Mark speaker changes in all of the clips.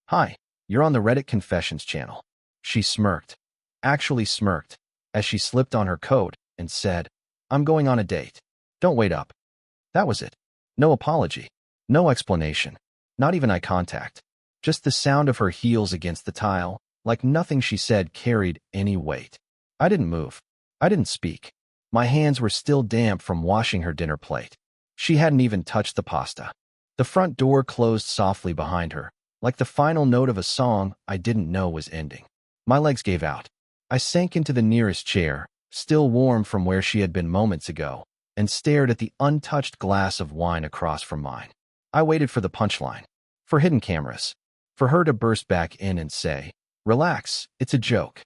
Speaker 1: "Hi, you're on the Reddit Confessions channel." She smirked, actually smirked, as she slipped on her coat and said, "I'm going on a date. Don't wait up." That was it. No apology. No explanation. Not even eye contact. Just the sound of her heels against the tile, like nothing she said carried any weight. I didn't move. I didn't speak. My hands were still damp from washing her dinner plate. She hadn't even touched the pasta. The front door closed softly behind her, like the final note of a song I didn't know was ending. My legs gave out. I sank into the nearest chair, still warm from where she had been moments ago, and stared at the untouched glass of wine across from mine. I waited for the punchline, for hidden cameras, for her to burst back in and say, "Relax, it's a joke."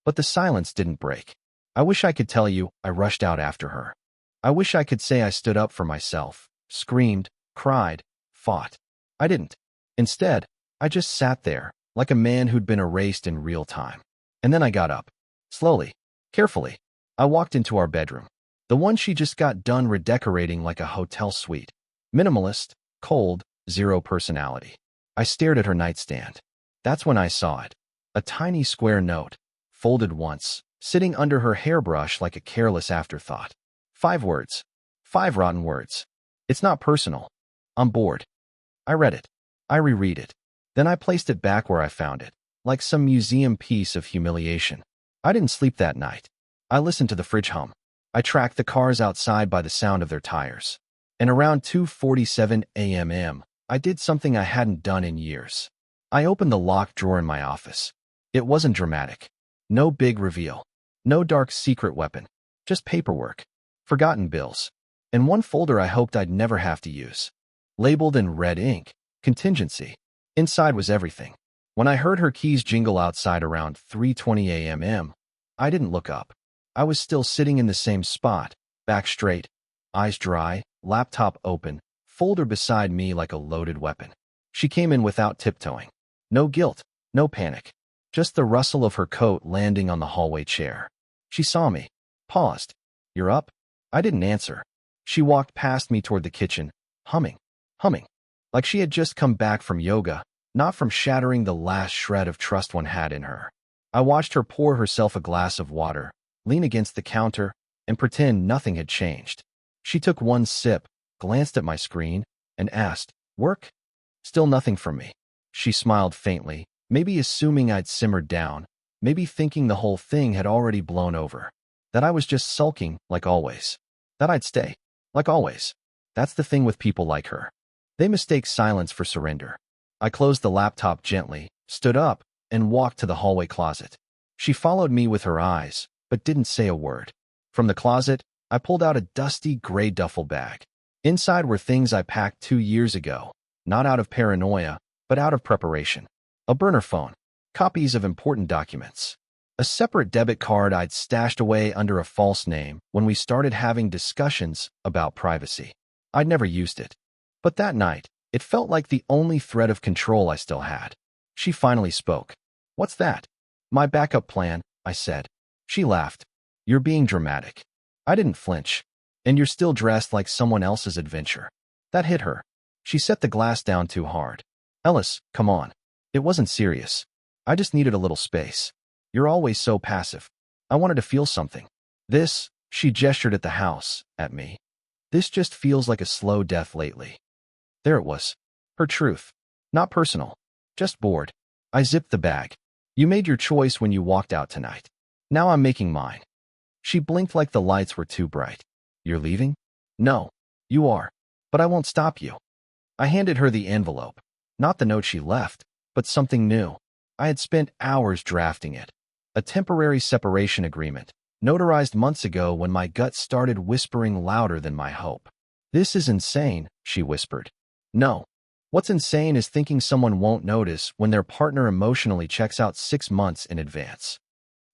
Speaker 1: But the silence didn't break. I wish I could tell you I rushed out after her. I wish I could say I stood up for myself, screamed, cried, fought. I didn't. Instead, I just sat there, like a man who'd been erased in real time. And then I got up. Slowly, carefully. I walked into our bedroom. The one she just got done redecorating like a hotel suite. Minimalist, cold, zero personality. I stared at her nightstand. That's when I saw it. A tiny square note, folded once, sitting under her hairbrush like a careless afterthought. 5 words. 5 rotten words. "It's not personal. I'm bored." I read it. I reread it. Then I placed it back where I found it, like some museum piece of humiliation. I didn't sleep that night. I listened to the fridge hum. I tracked the cars outside by the sound of their tires. And around 2:47 a.m., I did something I hadn't done in years. I opened the locked drawer in my office. It wasn't dramatic. No big reveal. No dark secret weapon. Just paperwork. Forgotten bills. And one folder I hoped I'd never have to use. Labeled in red ink, contingency. Inside was everything. When I heard her keys jingle outside around 3:20 a.m., I didn't look up. I was still sitting in the same spot, back straight, eyes dry, laptop open, folder beside me like a loaded weapon. She came in without tiptoeing. No guilt, no panic. Just the rustle of her coat landing on the hallway chair. She saw me. Paused. "You're up?" I didn't answer. She walked past me toward the kitchen, humming. Like she had just come back from yoga, not from shattering the last shred of trust one had in her. I watched her pour herself a glass of water, lean against the counter, and pretend nothing had changed. She took one sip, glanced at my screen, and asked, "Work?" Still nothing from me. She smiled faintly, maybe assuming I'd simmered down, maybe thinking the whole thing had already blown over. That I was just sulking, like always. That I'd stay, like always. That's the thing with people like her. They mistake silence for surrender. I closed the laptop gently, stood up, and walked to the hallway closet. She followed me with her eyes, but didn't say a word. From the closet, I pulled out a dusty gray duffel bag. Inside were things I packed 2 years ago, not out of paranoia, but out of preparation. A burner phone, copies of important documents, a separate debit card I'd stashed away under a false name when we started having discussions about privacy. I'd never used it. But that night, it felt like the only thread of control I still had. She finally spoke. "What's that?" "My backup plan," I said. She laughed. "You're being dramatic." I didn't flinch. "And you're still dressed like someone else's adventure." That hit her. She set the glass down too hard. "Ellis, come on." It wasn't serious. I just needed a little space. "You're always so passive." I wanted to feel something. This, she gestured at the house, at me. "This just feels like a slow death lately." There it was. Her truth. Not personal. Just bored. I zipped the bag. "You made your choice when you walked out tonight. Now I'm making mine." She blinked like the lights were too bright. "You're leaving?" "No. You are. But I won't stop you." I handed her the envelope. Not the note she left, but something new. I had spent hours drafting it. A temporary separation agreement, notarized months ago when my gut started whispering louder than my hope. "This is insane," she whispered. "No. What's insane is thinking someone won't notice when their partner emotionally checks out 6 months in advance."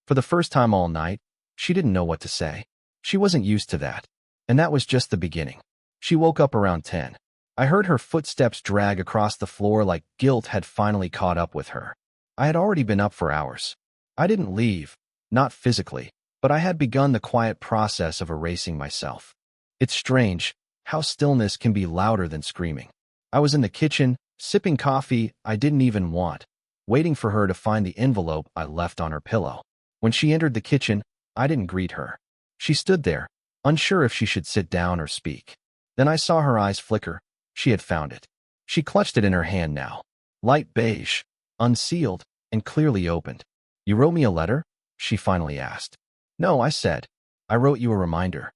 Speaker 1: For the first time all night, she didn't know what to say. She wasn't used to that. And that was just the beginning. She woke up around 10. I heard her footsteps drag across the floor like guilt had finally caught up with her. I had already been up for hours. I didn't leave, not physically, but I had begun the quiet process of erasing myself. It's strange how stillness can be louder than screaming. I was in the kitchen, sipping coffee I didn't even want, waiting for her to find the envelope I left on her pillow. When she entered the kitchen, I didn't greet her. She stood there, unsure if she should sit down or speak. Then I saw her eyes flicker. She had found it. She clutched it in her hand now. Light beige, unsealed, and clearly opened. "You wrote me a letter?" she finally asked. "No," I said. "I wrote you a reminder."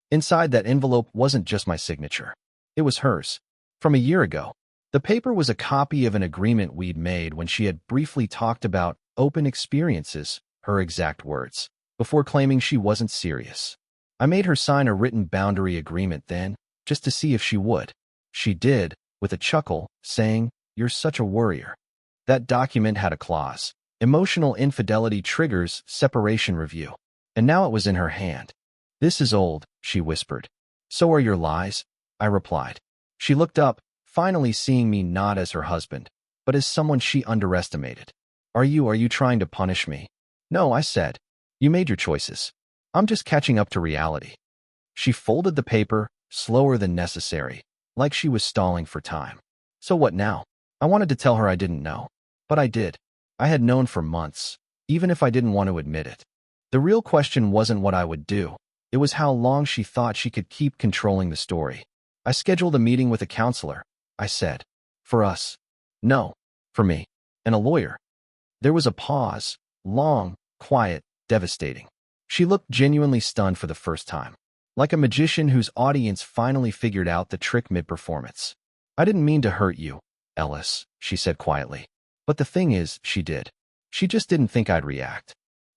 Speaker 1: Inside that envelope wasn't just my signature. It was hers. From a year ago. The paper was a copy of an agreement we'd made when she had briefly talked about open experiences, her exact words, before claiming she wasn't serious. I made her sign a written boundary agreement then, just to see if she would. She did, with a chuckle, saying, "You're such a worrier." That document had a clause. Emotional infidelity triggers separation review. And now it was in her hand. "This is old," she whispered. "So are your lies," I replied. She looked up, finally seeing me not as her husband, but as someone she underestimated. Are you trying to punish me?" "No," I said. "You made your choices. I'm just catching up to reality." She folded the paper, slower than necessary, like she was stalling for time. "So what now?" I wanted to tell her I didn't know. But I did. I had known for months, even if I didn't want to admit it. The real question wasn't what I would do. It was how long she thought she could keep controlling the story. "I scheduled a meeting with a counselor," I said. "For us." "No, for me. And a lawyer." There was a pause, long, quiet, devastating. She looked genuinely stunned for the first time, like a magician whose audience finally figured out the trick mid-performance. "I didn't mean to hurt you, Ellis," she said quietly. "But the thing is, she did. She just didn't think I'd react."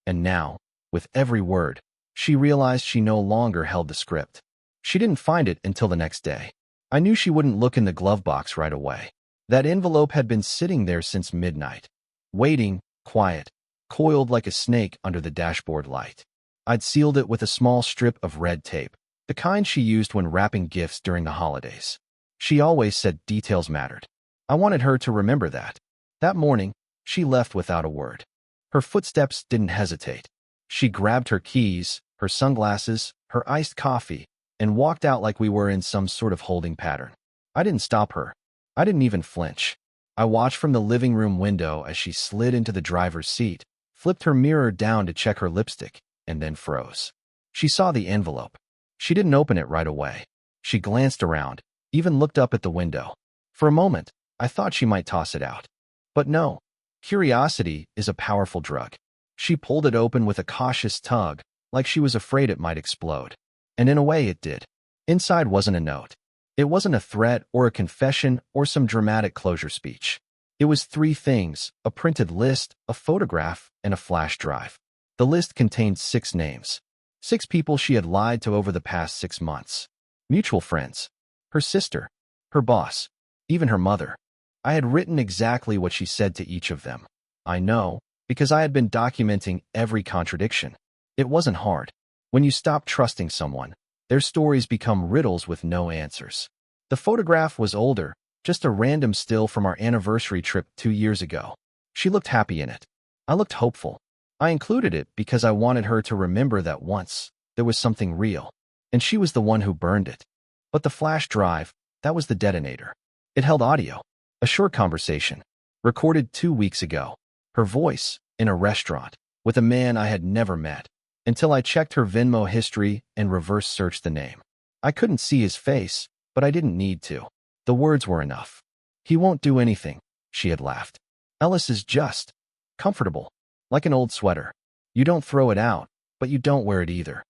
Speaker 1: And now, with every word, she realized she no longer held the script. She didn't find it until the next day. I knew she wouldn't look in the glove box right away. That envelope had been sitting there since midnight, waiting, quiet, coiled like a snake under the dashboard light. I'd sealed it with a small strip of red tape, the kind she used when wrapping gifts during the holidays. She always said details mattered. I wanted her to remember that. That morning, she left without a word. Her footsteps didn't hesitate. She grabbed her keys, her sunglasses, her iced coffee, and walked out like we were in some sort of holding pattern. I didn't stop her. I didn't even flinch. I watched from the living room window as she slid into the driver's seat, flipped her mirror down to check her lipstick, and then froze. She saw the envelope. She didn't open it right away. She glanced around, even looked up at the window. For a moment, I thought she might toss it out. But no. Curiosity is a powerful drug. She pulled it open with a cautious tug, like she was afraid it might explode. And in a way it did. Inside wasn't a note. It wasn't a threat or a confession or some dramatic closure speech. It was three things: a printed list, a photograph, and a flash drive. The list contained 6 names. 6 people she had lied to over the past 6 months. Mutual friends. Her sister. Her boss. Even her mother. I had written exactly what she said to each of them. I know, because I had been documenting every contradiction. It wasn't hard. When you stop trusting someone, their stories become riddles with no answers. The photograph was older, just a random still from our anniversary trip 2 years ago. She looked happy in it. I looked hopeful. I included it because I wanted her to remember that once there was something real, and she was the one who burned it. But the flash drive, that was the detonator. It held audio, a short conversation, recorded 2 weeks ago. Her voice, in a restaurant, with a man I had never met, until I checked her Venmo history and reverse searched the name. I couldn't see his face, but I didn't need to. The words were enough. "He won't do anything," she had laughed. "Ellis is just comfortable, like an old sweater. You don't throw it out, but you don't wear it either."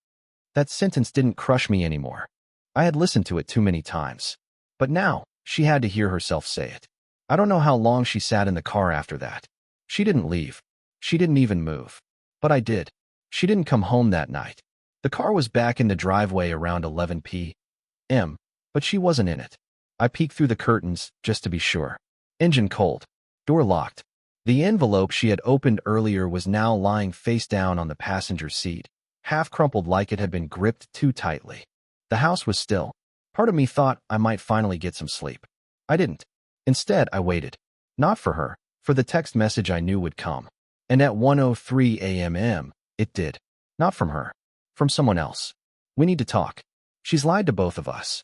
Speaker 1: That sentence didn't crush me anymore. I had listened to it too many times. But now, she had to hear herself say it. I don't know how long she sat in the car after that. She didn't leave. She didn't even move. But I did. She didn't come home that night. The car was back in the driveway around 11 p.m., but she wasn't in it. I peeked through the curtains, just to be sure. Engine cold. Door locked. The envelope she had opened earlier was now lying face down on the passenger seat, half crumpled like it had been gripped too tightly. The house was still. Part of me thought I might finally get some sleep. I didn't. Instead, I waited. Not for her, for the text message I knew would come. And at 1:03 a.m., it did. Not from her. From someone else. "We need to talk. She's lied to both of us."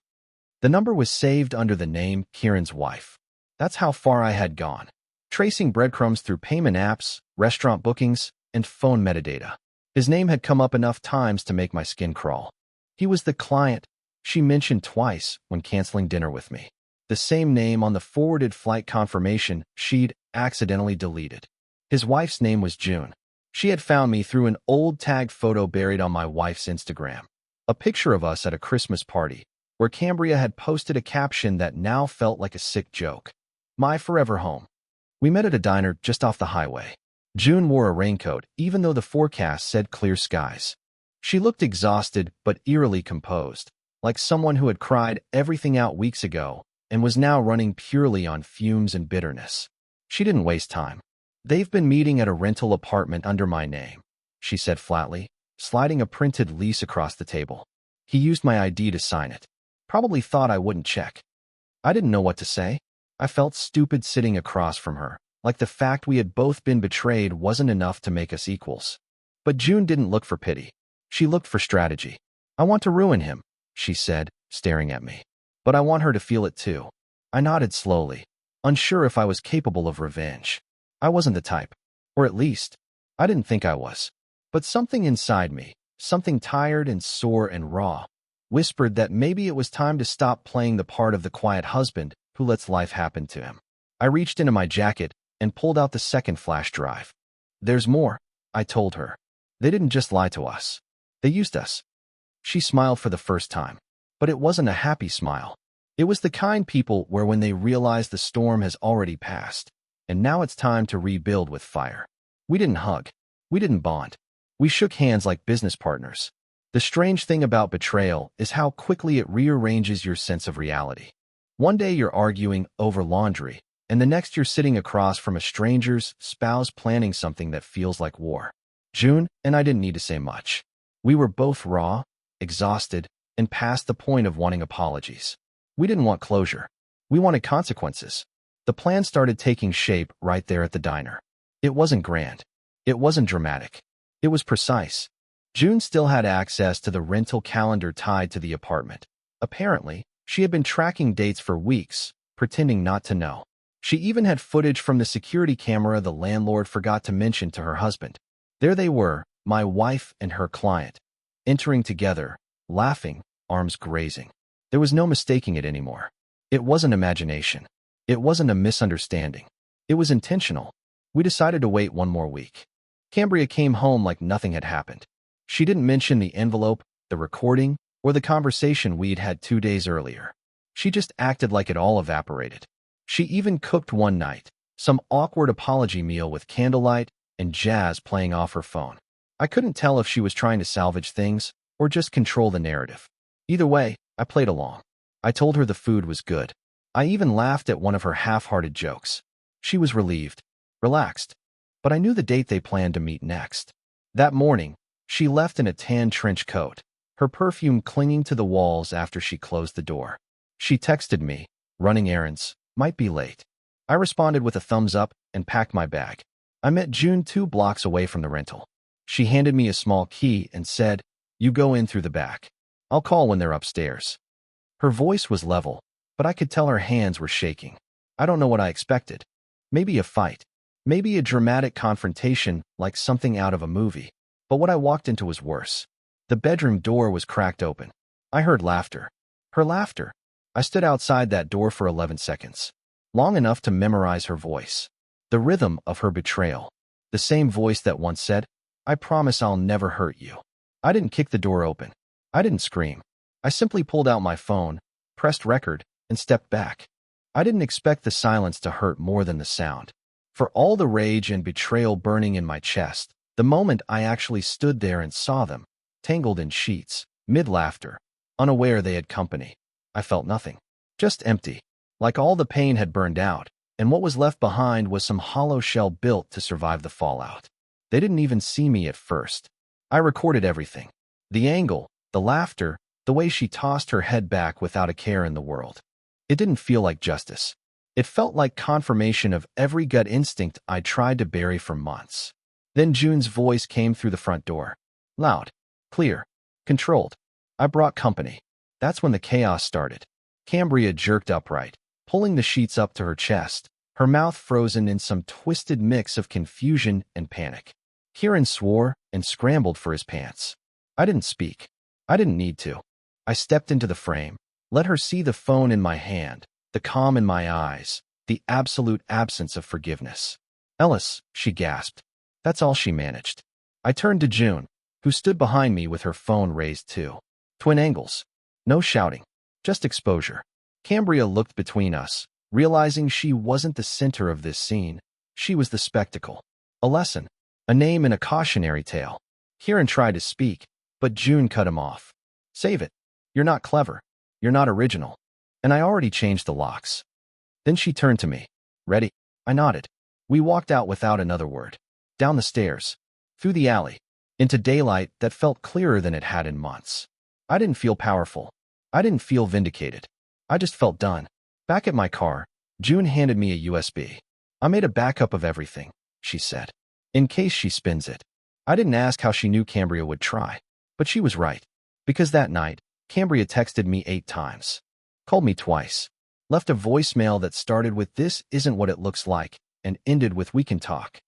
Speaker 1: The number was saved under the name Kieran's wife. That's how far I had gone. Tracing breadcrumbs through payment apps, restaurant bookings, and phone metadata. His name had come up enough times to make my skin crawl. He was the client she mentioned twice when canceling dinner with me. The same name on the forwarded flight confirmation she'd accidentally deleted. His wife's name was June. She had found me through an old tagged photo buried on my wife's Instagram. A picture of us at a Christmas party, where Cambria had posted a caption that now felt like a sick joke. My forever home. We met at a diner just off the highway. June wore a raincoat, even though the forecast said clear skies. She looked exhausted but eerily composed, like someone who had cried everything out weeks ago and was now running purely on fumes and bitterness. She didn't waste time. "They've been meeting at a rental apartment under my name," she said flatly, sliding a printed lease across the table. "He used my ID to sign it. Probably thought I wouldn't check." I didn't know what to say. I felt stupid sitting across from her, like the fact we had both been betrayed wasn't enough to make us equals. But June didn't look for pity. She looked for strategy. "I want to ruin him," she said, staring at me. "But I want her to feel it too." I nodded slowly, unsure if I was capable of revenge. I wasn't the type. Or at least, I didn't think I was. But something inside me, something tired and sore and raw, whispered that maybe it was time to stop playing the part of the quiet husband who lets life happen to him. I reached into my jacket and pulled out the second flash drive. "There's more," I told her. "They didn't just lie to us. They used us." She smiled for the first time, but it wasn't a happy smile. It was the kind people where when they realize the storm has already passed, and now it's time to rebuild with fire. We didn't hug. We didn't bond. We shook hands like business partners. The strange thing about betrayal is how quickly it rearranges your sense of reality. One day you're arguing over laundry, and the next you're sitting across from a stranger's spouse planning something that feels like war. June and I didn't need to say much. We were both raw, exhausted, and past the point of wanting apologies. We didn't want closure. We wanted consequences. The plan started taking shape right there at the diner. It wasn't grand. It wasn't dramatic. It was precise. June still had access to the rental calendar tied to the apartment. Apparently, she had been tracking dates for weeks, pretending not to know. She even had footage from the security camera the landlord forgot to mention to her husband. There they were, my wife and her client, entering together, laughing, arms grazing. There was no mistaking it anymore. It wasn't imagination. It wasn't a misunderstanding. It was intentional. We decided to wait one more week. Cambria came home like nothing had happened. She didn't mention the envelope, the recording, or the conversation we'd had 2 days earlier. She just acted like it all evaporated. She even cooked one night, some awkward apology meal with candlelight and jazz playing off her phone. I couldn't tell if she was trying to salvage things or just control the narrative. Either way, I played along. I told her the food was good. I even laughed at one of her half-hearted jokes. She was relieved, relaxed. But I knew the date they planned to meet next. That morning, she left in a tan trench coat, her perfume clinging to the walls after she closed the door. She texted me, "Running errands, might be late." I responded with a thumbs up and packed my bag. I met June 2 blocks away from the rental. She handed me a small key and said, "You go in through the back. I'll call when they're upstairs." Her voice was level, but I could tell her hands were shaking. I don't know what I expected. Maybe a fight. Maybe a dramatic confrontation like something out of a movie. But what I walked into was worse. The bedroom door was cracked open. I heard laughter. Her laughter. I stood outside that door for 11 seconds. Long enough to memorize her voice. The rhythm of her betrayal. The same voice that once said, "I promise I'll never hurt you." I didn't kick the door open. I didn't scream. I simply pulled out my phone, pressed record, and stepped back. I didn't expect the silence to hurt more than the sound. For all the rage and betrayal burning in my chest, the moment I actually stood there and saw them, tangled in sheets, mid-laughter, unaware they had company, I felt nothing. Just empty. Like all the pain had burned out, and what was left behind was some hollow shell built to survive the fallout. They didn't even see me at first. I recorded everything. The angle, the laughter, the way she tossed her head back without a care in the world. It didn't feel like justice. It felt like confirmation of every gut instinct I'd tried to bury for months. Then June's voice came through the front door. Loud, clear, controlled. I brought company. That's when the chaos started. Cambria jerked upright, pulling the sheets up to her chest, her mouth frozen in some twisted mix of confusion and panic. Kieran swore and scrambled for his pants. I didn't speak. I didn't need to. I stepped into the frame, let her see the phone in my hand, the calm in my eyes, the absolute absence of forgiveness. Ellis, she gasped. That's all she managed. I turned to June, who stood behind me with her phone raised too. Twin angles. No shouting. Just exposure. Cambria looked between us, realizing she wasn't the center of this scene. She was the spectacle. A lesson. A name in a cautionary tale. Kieran tried to speak, but June cut him off. Save it. You're not clever. You're not original. And I already changed the locks. Then she turned to me. Ready? I nodded. We walked out without another word. Down the stairs. Through the alley. Into daylight that felt clearer than it had in months. I didn't feel powerful. I didn't feel vindicated. I just felt done. Back at my car, June handed me a USB. I made a backup of everything, she said, in case she spins it. I didn't ask how she knew Cambria would try, but she was right. Because that night, Cambria texted me 8 times. Called me twice. Left a voicemail that started with "This isn't what it looks like" and ended with "We can talk."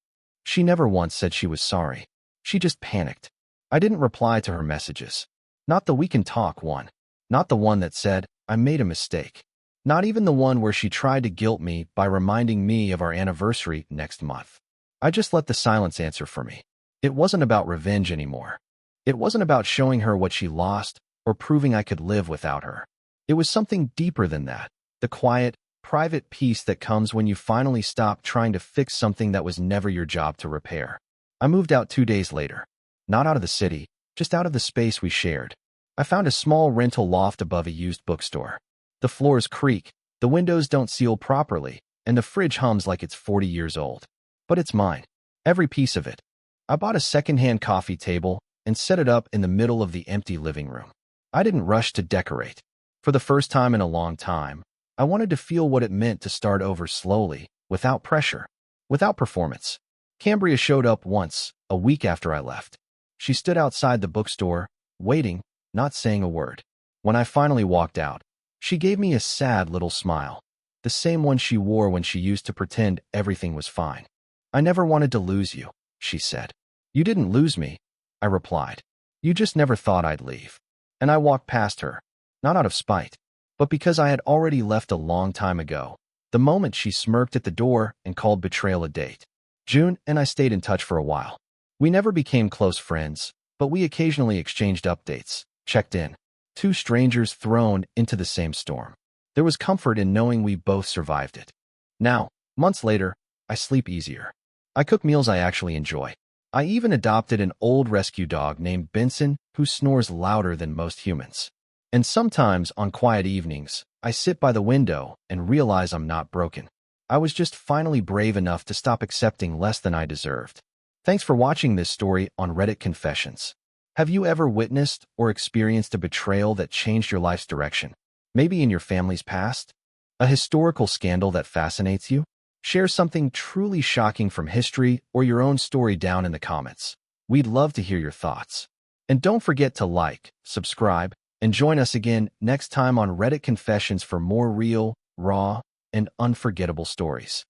Speaker 1: She never once said she was sorry. She just panicked. I didn't reply to her messages. Not the "we can talk" one. Not the one that said, "I made a mistake." Not even the one where she tried to guilt me by reminding me of our anniversary next month. I just let the silence answer for me. It wasn't about revenge anymore. It wasn't about showing her what she lost or proving I could live without her. It was something deeper than that. The quiet, private peace that comes when you finally stop trying to fix something that was never your job to repair. I moved out 2 days later. Not out of the city, just out of the space we shared. I found a small rental loft above a used bookstore. The floors creak, the windows don't seal properly, and the fridge hums like it's 40 years old. But it's mine. Every piece of it. I bought a secondhand coffee table and set it up in the middle of the empty living room. I didn't rush to decorate. For the first time in a long time, I wanted to feel what it meant to start over slowly, without pressure, without performance. Cambria showed up once, a week after I left. She stood outside the bookstore, waiting, not saying a word. When I finally walked out, she gave me a sad little smile, the same one she wore when she used to pretend everything was fine. I never wanted to lose you, she said. You didn't lose me, I replied. You just never thought I'd leave. And I walked past her, not out of spite, but because I had already left a long time ago, the moment she smirked at the door and called betrayal a date. June and I stayed in touch for a while. We never became close friends, but we occasionally exchanged updates, checked in. 2 strangers thrown into the same storm. There was comfort in knowing we both survived it. Now, months later, I sleep easier. I cook meals I actually enjoy. I even adopted an old rescue dog named Benson who snores louder than most humans. And sometimes, on quiet evenings, I sit by the window and realize I'm not broken. I was just finally brave enough to stop accepting less than I deserved. Thanks for watching this story on Reddit Confessions. Have you ever witnessed or experienced a betrayal that changed your life's direction? Maybe in your family's past? A historical scandal that fascinates you? Share something truly shocking from history or your own story down in the comments. We'd love to hear your thoughts. And don't forget to like, subscribe, and join us again next time on Reddit Confessions for more real, raw, and unforgettable stories.